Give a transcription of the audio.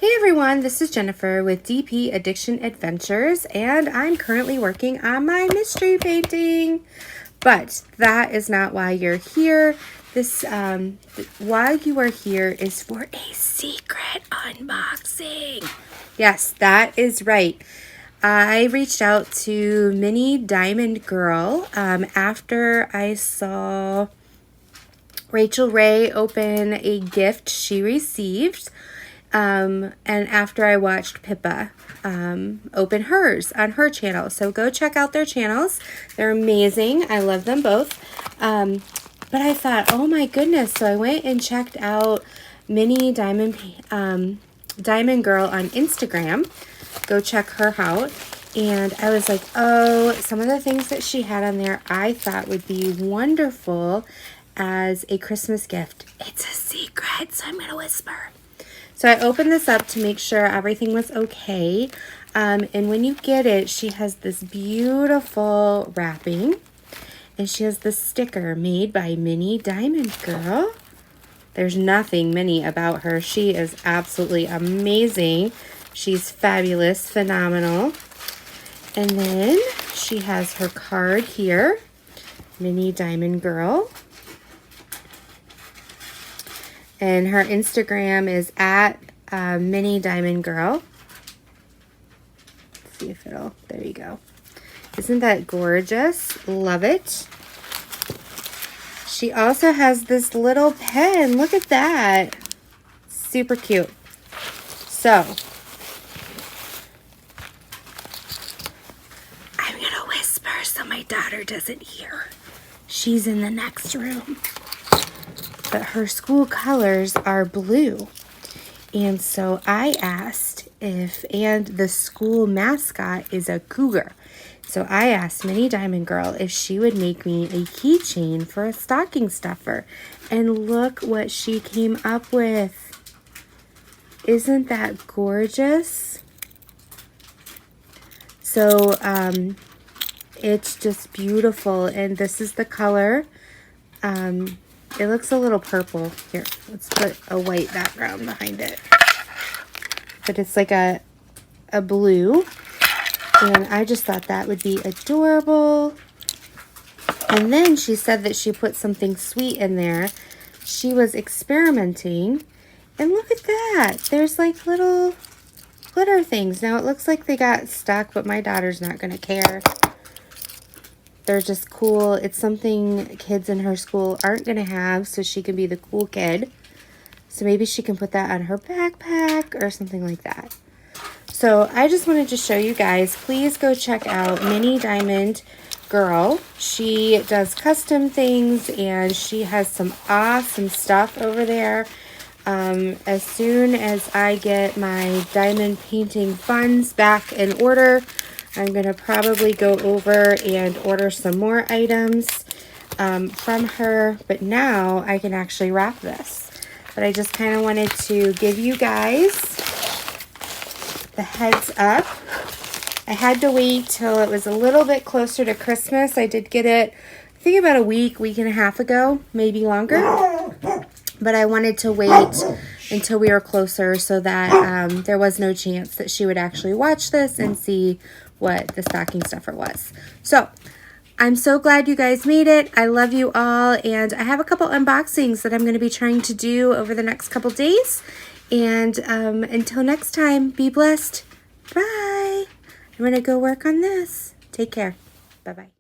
Hey everyone, this is Jennifer with DP Addiction Adventures, and I'm currently working on my mystery painting. But that is not why you're here. Why you are here is for a secret unboxing. Yes, that is right. I reached out to MiniDiamondGirl after I saw Rachel Ray open a gift she received. And after I watched Pippa open hers on her channel. So go check out their channels. They're amazing. I love them both. But I thought, oh my goodness. So I went and checked out MiniDiamondGirl on Instagram. Go check her out. And I was like, oh, some of the things that she had on there I thought would be wonderful as a Christmas gift. It's a secret, so I'm going to whisper. So I opened this up to make sure everything was okay. And when you get it, she has this beautiful wrapping. And she has this sticker made by MiniDiamondGirl. There's nothing mini about her. She is absolutely amazing. She's fabulous, phenomenal. And then she has her card here, MiniDiamondGirl. And her Instagram is at MiniDiamondGirl. Let's see if it'll, there you go. Isn't that gorgeous? Love it. She also has this little pen. Look at that. Super cute. So, I'm going to whisper so my daughter doesn't hear. She's in the next room. But her school colors are blue. And so I asked and the school mascot is a cougar. So I asked MiniDiamondGirl if she would make me a keychain for a stocking stuffer. And look what she came up with. Isn't that gorgeous? So it's just beautiful. And this is the color. It looks a little purple. Here, let's put a white background behind it. But it's like a blue. And I just thought that would be adorable. And then she said that she put something sweet in there. She was experimenting. And look at that. There's like little glitter things. Now it looks like they got stuck, but my daughter's not going to care. They're just cool. It's something kids in her school aren't going to have, so she can be the cool kid. So maybe she can put that on her backpack or something like that. So I just wanted to show you guys. Please go check out MiniDiamondGirl. She does custom things, and she has some awesome stuff over there. As soon as I get my diamond painting funds back in order, I'm going to probably go over and order some more items from her. But now I can actually wrap this. But I just kind of wanted to give you guys the heads up. I had to wait till it was a little bit closer to Christmas. I did get it, I think about a week and a half ago, maybe longer. But I wanted to wait until we were closer so that there was no chance that she would actually watch this and see what the stocking stuffer was. So I'm so glad you guys made it. I love you all, and I have a couple unboxings that I'm going to be trying to do over the next couple days. And until next time, be blessed. Bye. I'm going to go work on this. Take care. Bye-bye.